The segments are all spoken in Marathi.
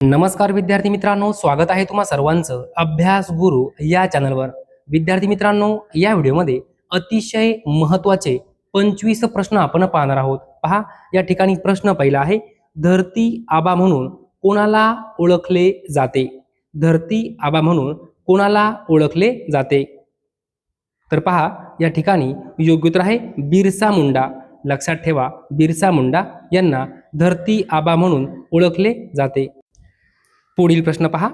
नमस्कार विद्यार्थी मित्रांनो, स्वागत आहे तुम्हा सर्वांचं अभ्यास गुरु या चॅनलवर। विद्यार्थी मित्रांनो, या व्हिडिओमध्ये अतिशय महत्त्वाचे 25 प्रश्न आपण पाहणार आहोत। पहा, या ठिकाणी प्रश्न पहिला आहे, धरती आबा म्हणून कोणाला ओळखले जाते? धरती आबा म्हणून कोणाला ओळखले जाते? तर पहा, या ठिकाणी योग्य उत्तर आहे बिरसा मुंडा। लक्षात ठेवा, बिरसा मुंडा यांना धरती आबा म्हणून ओळखले जाते। पुढील प्रश्न पहा,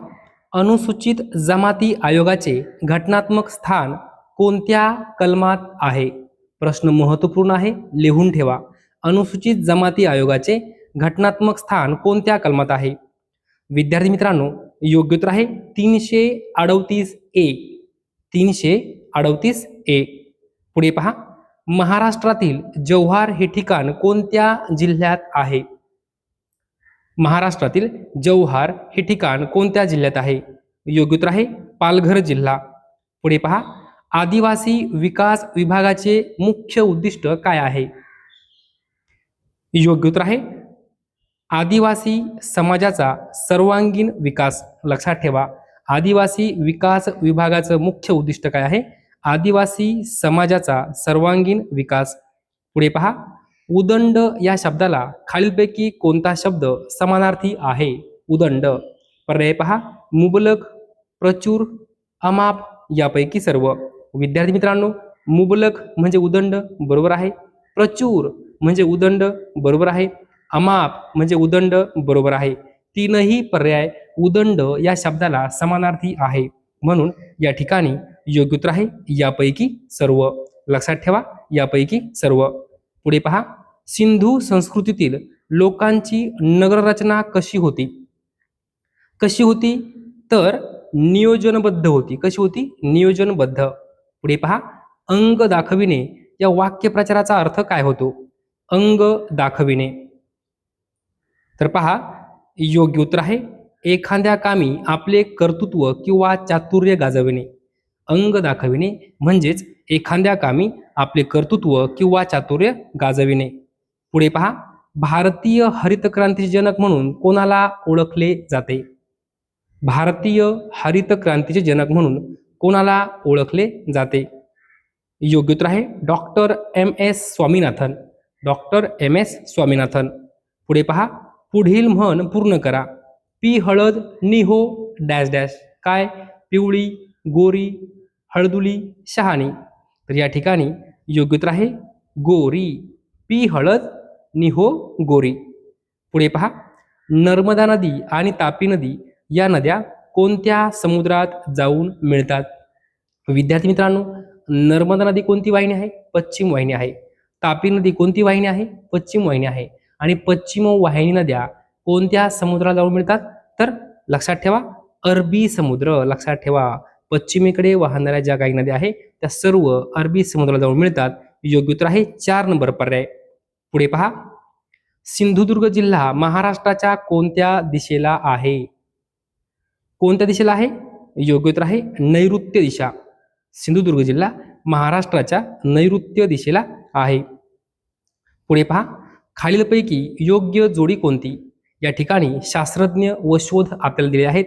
अनुसूचित जमाती आयोगाचे घटनात्मक स्थान कोणत्या कलमात आहे? प्रश्न महत्त्वपूर्ण आहे, लिहून ठेवा। अनुसूचित जमाती आयोगाचे घटनात्मक स्थान कोणत्या कलमात आहे? विद्यार्थी मित्रांनो, योग्य उत्तर आहे 338 ए। 338 ए। पुढे पहा, महाराष्ट्रातील जव्हार हे ठिकाण कोणत्या जिल्ह्यात आहे? महाराष्ट्रातील जव्हार हे ठिकाण कोणत्या जिल्ह्यात आहे? योग्य उत्तर आहे पालघर जिल्हा। पुढे पहा, आदिवासी विकास विभागाचे मुख्य उद्दिष्ट काय आहे? योग्य उत्तर आहे आदिवासी समाजाचा सर्वांगीण विकास। लक्षात ठेवा, आदिवासी विकास विभागाचं मुख्य उद्दिष्ट काय आहे? आदिवासी समाजाचा सर्वांगीण विकास। पुढे पहा, उदंड या शब्दाला खालीलपैकी कोणता शब्द समानार्थी आहे? उदंड। पर्याय पहा, मुबलक, प्रचूर, अमाप यापैकी सर्व। विद्यार्थी मित्रांनो, मुबलक म्हणजे उदंड, बरोबर आहे। प्रचूर म्हणजे उदंड, बरोबर आहे। अमाप म्हणजे उदंड, बरोबर आहे। तीनही पर्याय उदंड या शब्दाला समानार्थी आहे, म्हणून या ठिकाणी योग्य उत्तर आहे यापैकी सर्व। लक्षात ठेवा, यापैकी सर्व। पुढे पहा, सिंधू संस्कृतीतील लोकांची नगररचना कशी होती? कशी होती? तर नियोजनबद्ध होती। कशी होती? नियोजनबद्ध। पुढे पहा, अंग दाखविणे या वाक्यप्रचाराचा अर्थ काय होतो? अंग दाखविणे। तर पहा, योग्य उत्तर आहे एखाद्या कामी आपले कर्तृत्व किंवा चातुर्य गाजविणे। अंग दाखविणे म्हणजेच एखाद्या कामी आपले कर्तृत्व किंवा चातुर्य गाजविणे। पुढे पहा, भारतीय हरित क्रांतीचे जनक म्हणून कोणाला ओळखले जाते? भारतीय हरित क्रांतीचे जनक म्हणून कोणाला ओळखले जाते? योग्य उत्तर आहे doctor M S. Swaminathan. Doctor M S. Swaminathan. पुढे पहा, पुढील म्हण पूर्ण करा। पी हळद नि हो डॅश डॅश। काय? पिवळी, गोरी, हळदुली, शहाणी। तर या ठिकाणी योग्य उत्तर आहे गोरी। पी हळद नि हो गोरी। पुढे पहा, नर्मदा नदी आणि तापी नदी या नद्या कोणत्या समुद्रात जाऊन मिळतात? विद्यार्थी मित्रांनो, नर्मदा नदी कोणती वाहिनी आहे? पश्चिम वाहिनी आहे। तापी नदी कोणती वाहिनी आहे? पश्चिम वाहिनी आहे। आणि पश्चिम वाहिनी नद्या कोणत्या समुद्रात जाऊन मिळतात? तर लक्षात ठेवा, अरबी समुद्र। लक्षात ठेवा, पश्चिमेकडे वाहणाऱ्या ज्या काही नद्या आहेत त्या सर्व अरबी समुद्राला जाऊन मिळतात। योग्य उत्तर आहे 4 नंबर पर्याय। पुढे पहा, सिंधुदुर्ग जिल्हा महाराष्ट्राच्या कोणत्या दिशेला आहे? कोणत्या दिशेला आहे? योग्य उत्तर आहे नैऋत्य दिशा। सिंधुदुर्ग जिल्हा महाराष्ट्राच्या नैऋत्य दिशेला आहे। पुढे पहा, खालीलपैकी योग्य जोडी कोणती? या ठिकाणी शास्त्रज्ञ व शोध आपल्याला दिले आहेत।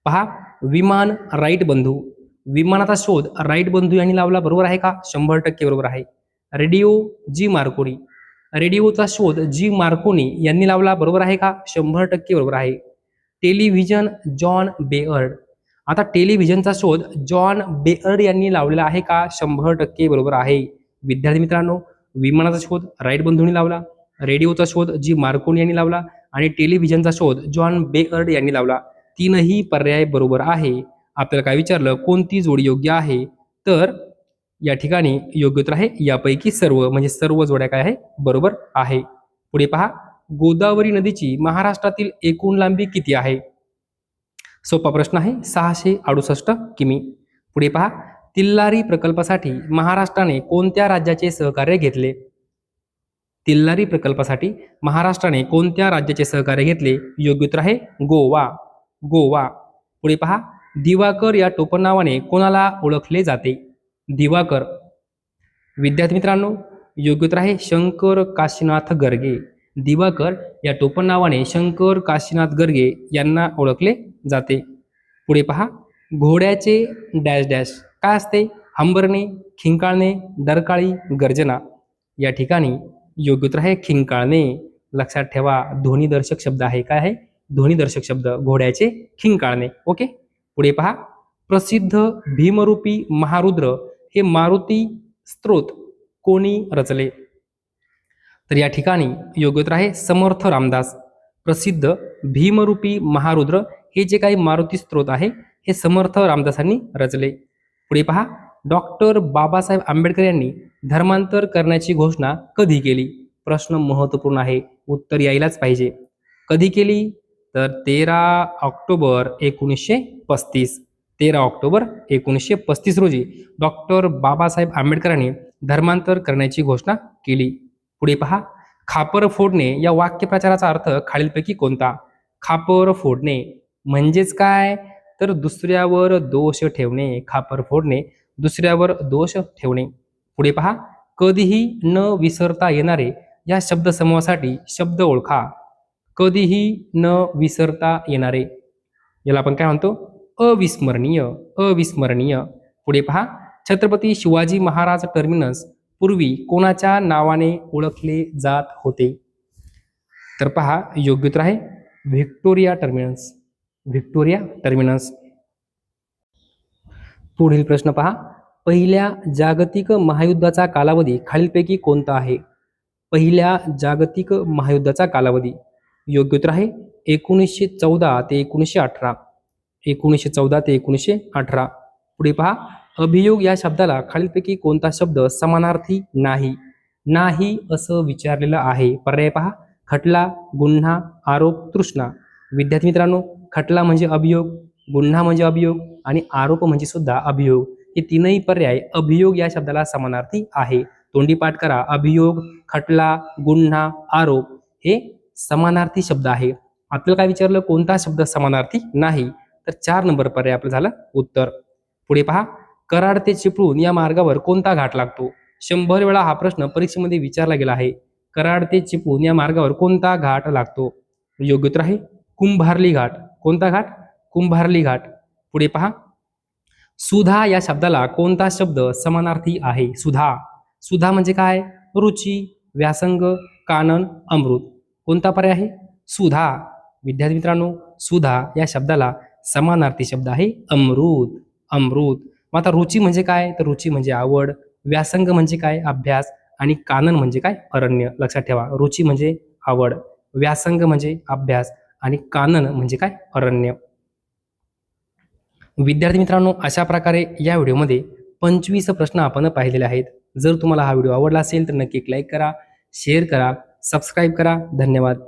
पहा, विमान राईट बंधू। विमानाचा शोध राईट बंधू यांनी लावला, बरोबर आहे का? 100% बरोबर आहे। Radio G Marconi. रेडिओचा शोध जी मार्कोनी यांनी लावला, बरोबर आहे का? 100% बरोबर आहे। Television John beard. आता टेलिव्हिजनचा शोध जॉन बेअर्ड यांनी लावलेला आहे का? 100% बरोबर आहे। विद्यार्थी मित्रांनो, विमानाचा शोध राईट बंधूंनी लावला, रेडिओचा शोध जी मार्कोनी यांनी लावला आणि टेलिव्हिजनचा शोध जॉन बेअर्ड यांनी लावला। तीनही पर्याय बरोबर आहे। आपल्याला काय विचारलं, कोणती जोडी योग्य आहे? तर या ठिकाणी योग्य उत्तर आहे यापैकी सर्व, म्हणजे सर्व जोड्या काय आहे? बरोबर आहे। पुढे पहा, गोदावरी नदीची महाराष्ट्रातील एकूण लांबी किती आहे? सोपा प्रश्न आहे, 668 किमी। पुढे पहा, तिल्लारी प्रकल्पासाठी महाराष्ट्राने कोणत्या राज्याचे सहकार्य घेतले? तिल्लारी प्रकल्पासाठी महाराष्ट्राने कोणत्या राज्याचे सहकार्य घेतले? योग्य उत्तर आहे गोवा। गोवा। पुढे पहा, दिवाकर या टोपणनावाने कोणाला ओळखले जाते? दिवाकर। विद्यार्थी मित्रांनो, योग्य उत्तर आहे शंकर काशीनाथ गर्गे। दिवाकर या टोपण नावाने शंकर काशीनाथ गर्गे यांना ओळखले जाते. पुढे पहा, घोड्याचे डॅश डॅश काय असते? हंबरणे, खिंकाळणे, डरकाळी, गर्जना. या ठिकाणी योग्य उत्तर आहे खिंकाळणे. लक्षात ठेवा, ध्वनिदर्शक शब्द आहे. काय आहे? ध्वनिदर्शक शब्द. घोड्याचे खिंकाळणे. ओके. पुढे पहा, प्रसिद्ध भीमरूपी महारुद्र हे मारुती स्तोत्र कोणी रचले? तर या ठिकाणी योग्य उत्तर आहे समर्थ रामदास. प्रसिद्ध भीमरूपी महारुद्र हे जे काही मारुती स्तोत्र आहे हे समर्थ रामदासांनी रचले. पुढे पहा, डॉक्टर बाबासाहेब आंबेडकर यांनी धर्मांतर करण्याची घोषणा कधी केली? प्रश्न महत्वपूर्ण आहे, उत्तर यायलाच पाहिजे. कधी केली? तर 13 ऑक्टोबर 1935. 13 ऑक्टोबर 1935 रोजी डॉक्टर बाबासाहेब आंबेडकरांनी धर्मांतर करण्याची घोषणा केली. पुढे पहा, खापर फोडणे या वाक्यप्रचाराचा अर्थ खालीलपैकी कोणता? खापर फोडणे म्हणजेच काय? तर दुसऱ्यावर दोष ठेवणे. खापर फोडणे दुसऱ्यावर दोष ठेवणे. पुढे पहा, कधीही न विसरता येणारे या शब्दसमूहासाठी शब्द ओळखा. कधीही न विसरता येणारे याला आपण काय म्हणतो? अविस्मरणीय. अविस्मरणीय. पुढे पहा, छत्रपती शिवाजी महाराज टर्मिनस पूर्वी कोणाच्या नावाने ओळखले जात होते? तर पहा, योग्य उत्तर आहे व्हिक्टोरिया टर्मिनस. Victoria terminus. पुढील प्रश्न पहा, पहिल्या जागतिक महायुद्धाचा कालावधी खालीलपैकी कोणता आहे? पहिल्या जागतिक महायुद्धाचा कालावधी योग्य उत्तर आहे 1914 ते 1918. 1914 ते 1918. पुढे पहा, अभियोग या शब्दाला खालीलपैकी कोणता शब्द समानार्थी नाही? नाही असं विचारलेलं आहे. पर्याय पहा, खटला, गुन्हा, आरोप, तृष्णा. विद्यार्थी मित्रांनो, खटला म्हणजे अभियोग, गुन्हा म्हणजे अभियोग आणि आरोप म्हणजे सुद्धा अभियोग. हे तीनही पर्याय अभियोग या शब्दाला समानार्थी आहे. तोंडी पाठ करा. अभियोग, खटला, गुन्हा, आरोप हे समानार्थी शब्द आहे. आपल्याला काय विचारलं? कोणता शब्द समानार्थी नाही? तर 4 नंबर पर्याय आपलं झालं उत्तर. पुढे पहा, कराड ते चिपळूण या मार्गावर कोणता घाट लागतो? 100 वेळा हा प्रश्न परीक्षेमध्ये विचारला गेला आहे. कराड ते चिपळूण या मार्गावर कोणता घाट लागतो? योग्य उत्तर आहे कुंभार्ली घाट. कोणता घाट? कुंभार्ली घाट. पुढे पहा, सुधा या शब्दाला कोणता शब्द समानार्थी आहे? सुधा. सुधा म्हणजे काय? रुची, व्यासंग, कानन, अमृत. कोणता पर्याय आहे? सुधा. विद्यार्थी मित्रांनो, सुधा या शब्दाला समानार्थी शब्द आहे अमृत. अमृत. मग आता रुची म्हणजे काय? तर रुची म्हणजे आवड. व्यासंग म्हणजे काय? अभ्यास. आणि कानन म्हणजे काय? अरण्य. लक्षात ठेवा, रुची म्हणजे आवड, व्यासंग म्हणजे अभ्यास आणि कानन म्हणजे काय? अरण्य. विद्यार्थी मित्रांनो, अशा प्रकारे या व्हिडिओमध्ये 25 प्रश्न आपण पाहिलेले आहेत. जर तुम्हाला हा व्हिडिओ आवडला असेल तर नक्की लाईक करा, शेअर करा, सबस्क्राईब करा. धन्यवाद.